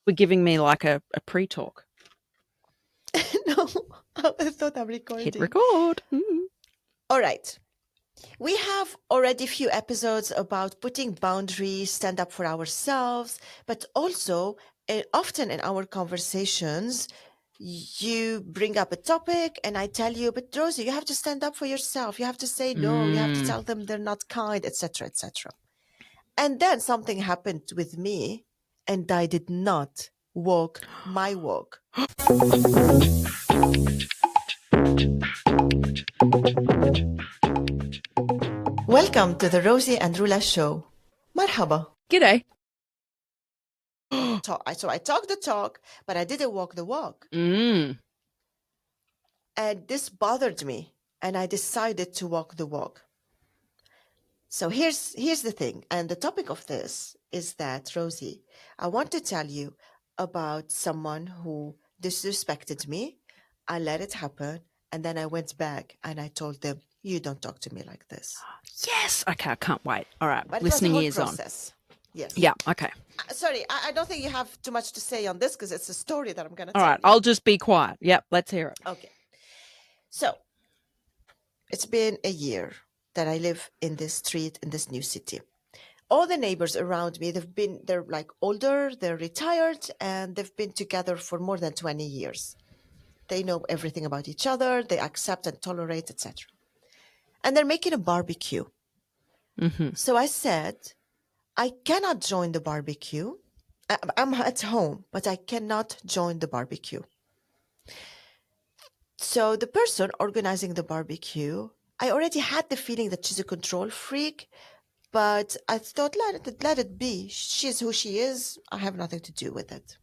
We're giving me like a pre-talk. No, I thought I'm Hit recording. record. All right. We have already few episodes about putting boundaries, stand up for ourselves, but also often in our conversations, you bring up a topic and I tell you, but Rosie, you have to stand up for yourself. You have to say no. You have to tell them they're not kind, etc., etc. And then something happened with me and I did not walk my walk. Welcome to the Rosie and Roula show. Marhaba. G'day. So I talked the talk, but I didn't walk the walk. Mm. And this bothered me, and I decided to walk the walk. So here's the thing, and the topic of this is that, Rosie, I want to tell you about someone who disrespected me. I let it happen, and then I went back and I told them, you don't talk to me like this. Yes. Okay, I can't wait. All right. But Listening it was ears a whole on. process. Yes. Yeah, okay. Sorry, I don't think you have too much to say on this because it's a story that I'm going to All tell right, you. I'll just be quiet. Yep, let's hear it. Okay. So it's been a year that I live in this street, in this new city. All the neighbors around me, they're like older, they're retired, and they've been together for more than 20 years. They know everything about each other, they accept and tolerate, etc. And they're making a barbecue. Mm-hmm. So I said, I cannot join the barbecue. I'm at home, but I cannot join the barbecue. So the person organizing the barbecue, I already had the feeling that she's a control freak, but I thought, let it be. She's who she is. I have nothing to do with it.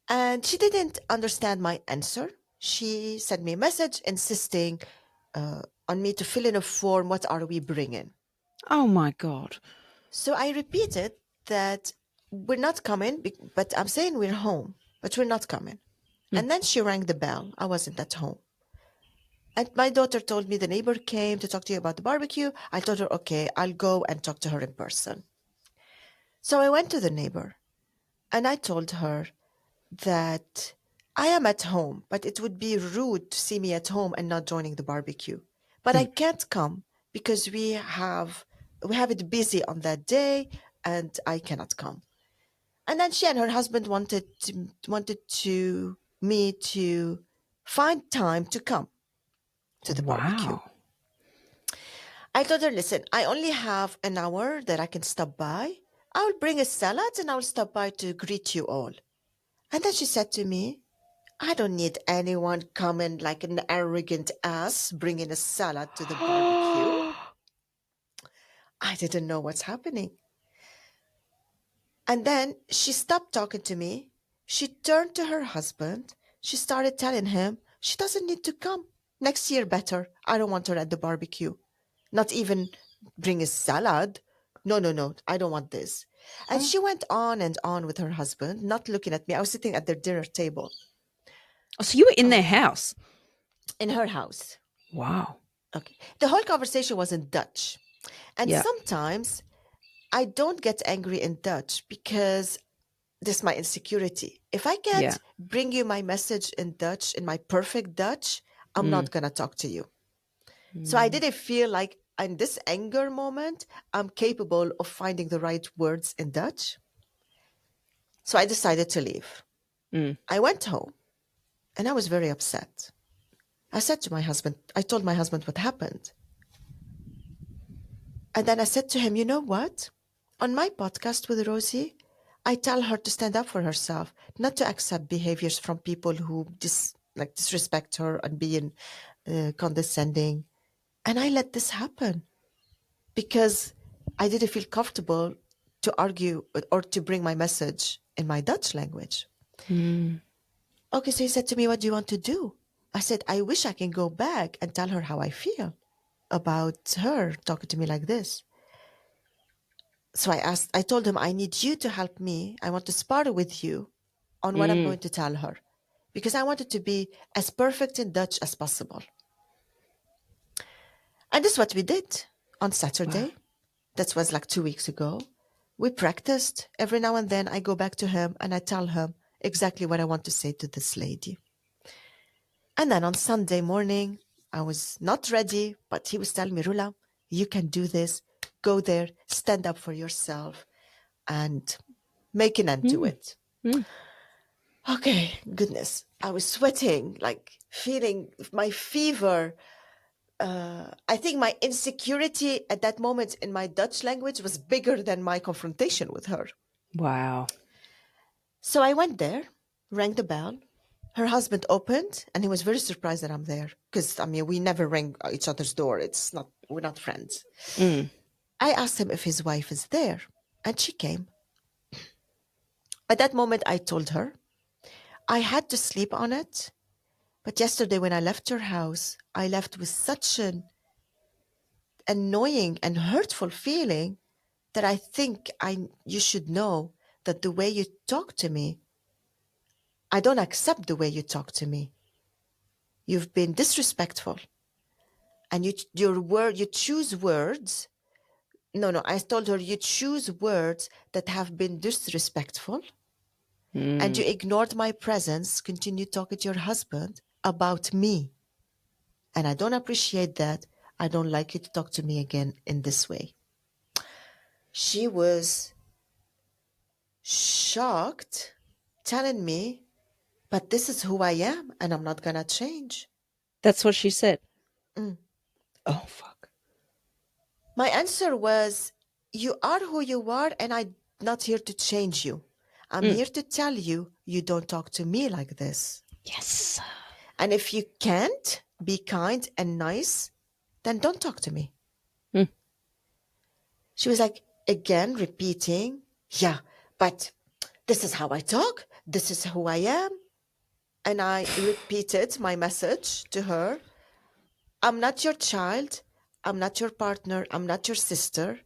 And she didn't understand my answer. She sent me a message insisting on me to fill in a form. What are we bringing? Oh my God. So I repeated that we're not coming, but I'm saying we're home, but we're not coming. And then she rang the bell. I wasn't at home. And my daughter told me the neighbor came to talk to you about the barbecue. I told her, okay, I'll go and talk to her in person. So I went to the neighbor and I told her that I am at home, but it would be rude to see me at home and not joining the barbecue. But I can't come because we have it busy on that day and I cannot come. And then she and her husband wanted me to find time to come to the barbecue. Wow. I told her, listen, I only have an hour that I can stop by. I'll bring a salad and I'll stop by to greet you all. And then she said to me, I don't need anyone coming like an arrogant ass bringing a salad to the barbecue. I didn't know what's happening. And then she stopped talking to me. She turned to her husband. She started telling him she doesn't need to come. Next year better. I don't want her at the barbecue. Not even bring a salad. No, no, no. I don't want this. And she went on and on with her husband, not looking at me. I was sitting at their dinner table Oh, so you were in their house? in her house. Wow. Okay. The whole conversation was in Dutch. And Yeah. sometimes I don't get angry in Dutch because this is my insecurity. If I can't bring you my message in Dutch, in my perfect Dutch, I'm not going to talk to you. So I didn't feel like in this anger moment, I'm capable of finding the right words in Dutch. So I decided to leave. I went home and I was very upset. I said to my husband, I told my husband what happened. And then I said to him, you know what? On my podcast with Rosie, I tell her to stand up for herself, not to accept behaviors from people who disrespect her and being condescending. And I let this happen because I didn't feel comfortable to argue or to bring my message in my Dutch language. Okay, so he said to me, what do you want to do? I said, I wish I can go back and tell her how I feel about her talking to me like this. So I told him, I need you to help me. I want to spar with you on what I'm going to tell her because I want it to be as perfect in Dutch as possible. And this is what we did on Saturday. That was like 2 weeks ago. We practiced. Every now and then I go back to him and I tell him exactly what I want to say to this lady. And then on Sunday morning, I was not ready, but he was telling me, Rula, you can do this. Go there, stand up for yourself, and make an end to Mm. it. Mm. Okay, goodness. I was sweating, like feeling my fever. I think my insecurity at that moment in my Dutch language was bigger than my confrontation with her. Wow. So I went there, rang the bell. Her husband opened, and he was very surprised that I'm there because I mean we never ring each other's door. It's not we're not friends. Mm. I asked him if his wife is there, and she came. At that moment, I told her I had to sleep on it. But yesterday, when I left your house, I left with such an annoying and hurtful feeling that I think you should know that the way you talk to me, I don't accept the way you talk to me. You've been disrespectful, and you choose words. No, I told her you choose words that have been disrespectful, and you Mm. ignored my presence. Continue talking to your husband about me, and I don't appreciate that. I don't like you to talk to me again in this way. She was shocked, telling me, but this is who I am and I'm not going to change. That's what she said. Mm. Oh, fuck. My answer was, you are who you are and I'm not here to change you. I'm Mm. here to tell you, you don't talk to me like this. Yes. And if you can't be kind and nice, then don't talk to me. Mm. She was like, again, repeating, yeah, but this is how I talk. This is who I am. And I repeated my message to her. I'm not your child. I'm not your partner. I'm not your sister.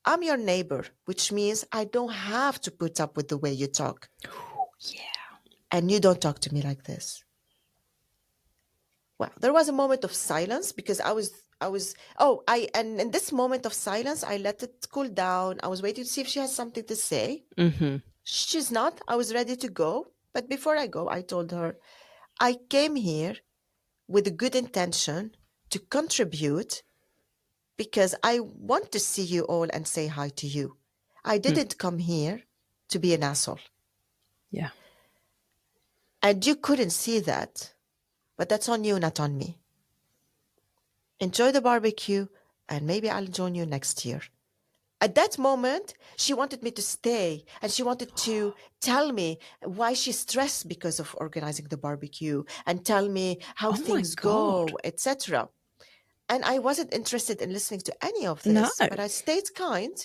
I'm your neighbor, which means I don't have to put up with the way you talk. Yeah. And you don't talk to me like this. Well, there was a moment of silence because and in this moment of silence, I let it cool down. I was waiting to see if she has something to say. Mm-hmm. She's not. I was ready to go. But before I go, I told her, I came here with a good intention to contribute because I want to see you all and say hi to you. I Mm. didn't come here to be an asshole. Yeah. And you couldn't see that, but that's on you, not on me. Enjoy the barbecue, and maybe I'll join you next year. At that moment, she wanted me to stay and she wanted to tell me why she's stressed because of organizing the barbecue and tell me how Oh my things God. go, etc. And I wasn't interested in listening to any of No. this, but I stayed kind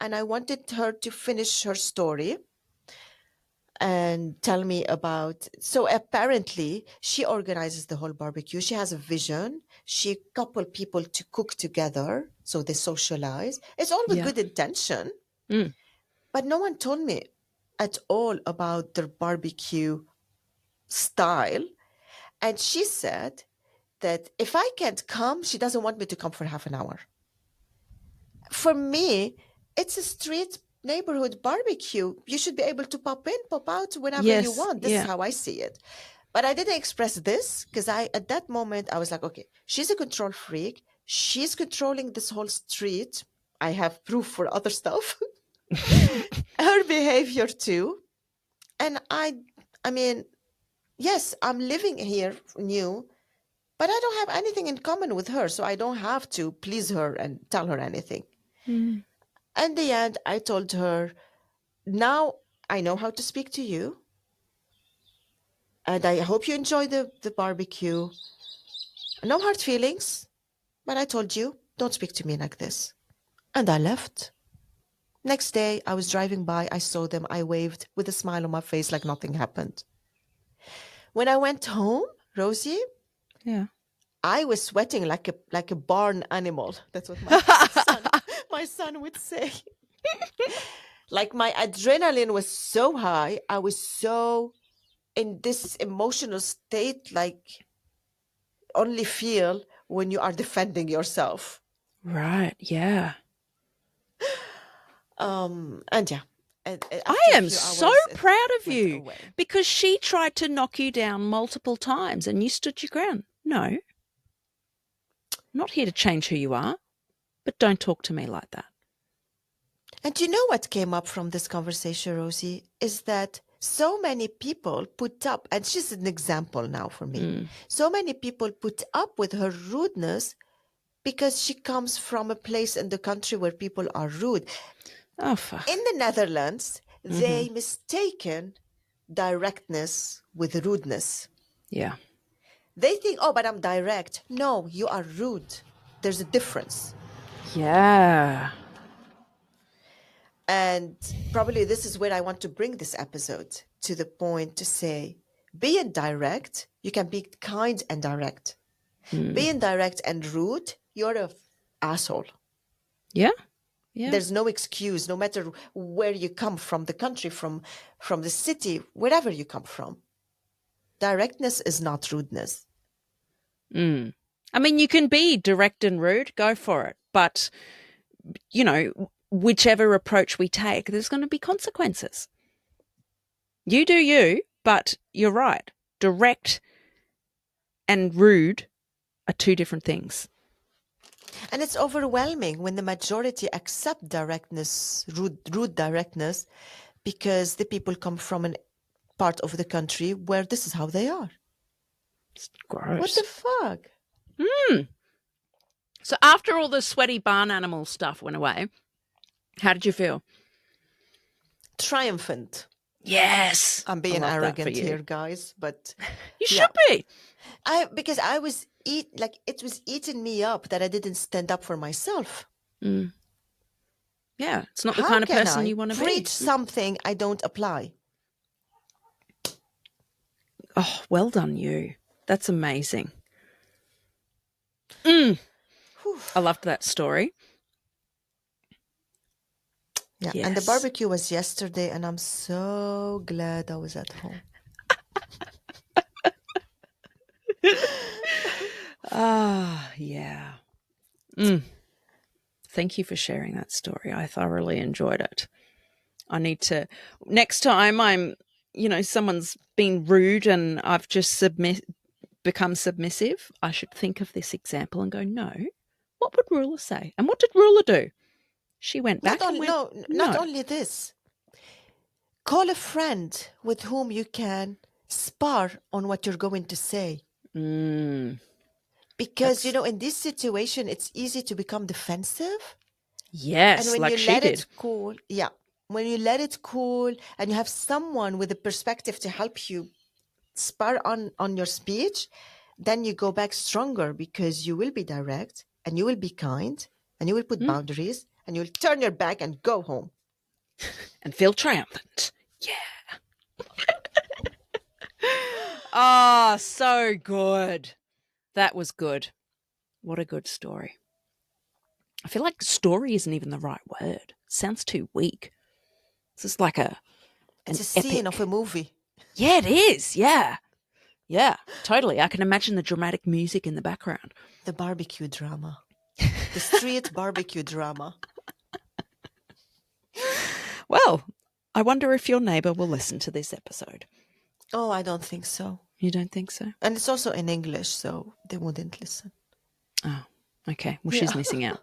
and I wanted her to finish her story and tell me about. So apparently she organizes the whole barbecue. She has a vision. She couple people to cook together so they socialize. It's all with Yeah. good intention, Mm. but no one told me at all about their barbecue style. And she said that if I can't come, she doesn't want me to come for half an hour. For me, it's a street neighborhood barbecue. You should be able to pop in, pop out whenever you Yes. want. This is Yeah. how I see it. But I didn't express this because at that moment, I was like, okay, she's a control freak. She's controlling this whole street. I have proof for other stuff. Her behavior too. And I mean, yes, I'm living here new, but I don't have anything in common with her. So I don't have to please her and tell her anything. Mm. In the end, I told her, now I know how to speak to you. And I hope you enjoy the barbecue. No hard feelings, but I told you, don't speak to me like this. And I left. Next day, I was driving by. I saw them. I waved with a smile on my face like nothing happened. When I went home, Rosie, Yeah. I was sweating like a barn animal. That's what my son would say. Like my adrenaline was so high. I was so in this emotional state like only feel when you are defending yourself. Right. Yeah. And yeah, I after a am few so hours, it proud of went you away. because she tried to knock you down multiple times and you stood your ground. No, I'm not here to change who you are, but don't talk to me like that. And you know what came up from this conversation, Rosie, is that so many people put up, and she's an example now for me. So many people put up with her rudeness because she comes from a place in the country where people are rude. Oh, fuck. In the Netherlands, they mistaken directness with rudeness. Yeah. They think, oh, but I'm direct. No, you are rude. There's a difference. Yeah. And probably this is where I want to bring this episode to the point to say, being direct, you can be kind and direct. Being direct and rude, you're a asshole. Yeah. Yeah. There's no excuse, no matter where you come from, the country, from the city, wherever you come from. Directness is not rudeness. I mean, you can be direct and rude, go for it. But, you know, whichever approach we take, there's going to be consequences. You do you, but you're right. Direct and rude are two different things. And it's overwhelming when the majority accept directness, rude directness, because the people come from a part of the country where this is how they are. It's gross. What the fuck? So after all the sweaty barn animal stuff went away, how did you feel? Triumphant. Yes. I'm being arrogant here, guys, but you should be. Because I was it was eating me up that I didn't stand up for myself. Yeah, it's not the How kind of can person I you want to be. preach something I don't apply? Oh, well done, you. That's amazing. I loved that story. Yeah, Yes. and the barbecue was yesterday, and I'm so glad I was at home. Yeah. Thank you for sharing that story. I thoroughly enjoyed it. I need to, next time someone's been rude and I've just become submissive, I should think of this example and go, no, what would Rula say? And what did Rula do? She went back Not only this. Call a friend with whom you can spar on what you're going to say. Because, in this situation, it's easy to become defensive. Yes, and when like you she let did. it cool, when you let it cool and you have someone with a perspective to help you spar on your speech, then you go back stronger because you will be direct and you will be kind and you will put boundaries and you'll turn your back and go home. And feel triumphant. Yeah. Oh, so good. That was good. What a good story. I feel like story isn't even the right word. It sounds too weak. This is like it's a scene of a movie. Yeah, it is. Yeah. Yeah, totally. I can imagine the dramatic music in the background. The barbecue drama. The street barbecue drama. Well, I wonder if your neighbour will listen to this episode. Oh, I don't think so. You don't think so? And it's also in English, so they wouldn't listen. Oh, okay. Well, she's missing out.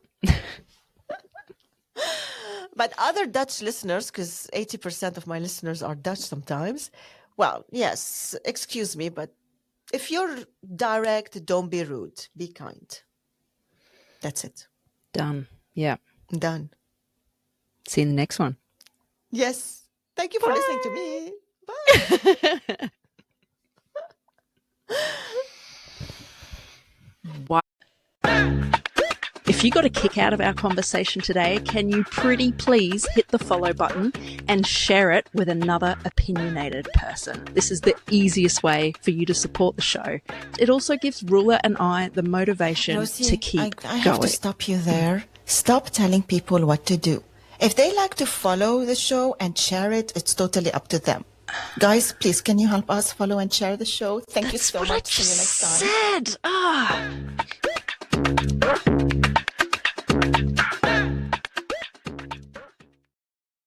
But other Dutch listeners, because 80% of my listeners are Dutch sometimes, well, yes, excuse me, but if you're direct, don't be rude. Be kind. That's it. Done. Yeah. Done. See you in the next one. Yes. Thank you for listening to me. Bye. Wow. If you got a kick out of our conversation today, can you pretty please hit the follow button and share it with another opinionated person? This is the easiest way for you to support the show. It also gives Rula and I the motivation Rosie, to keep I have going. to stop you there. Stop telling people what to do. If they like to follow the show and share it, it's totally up to them. Guys, please, can you help us follow and share the show? Thank you so much. See you next time. Said.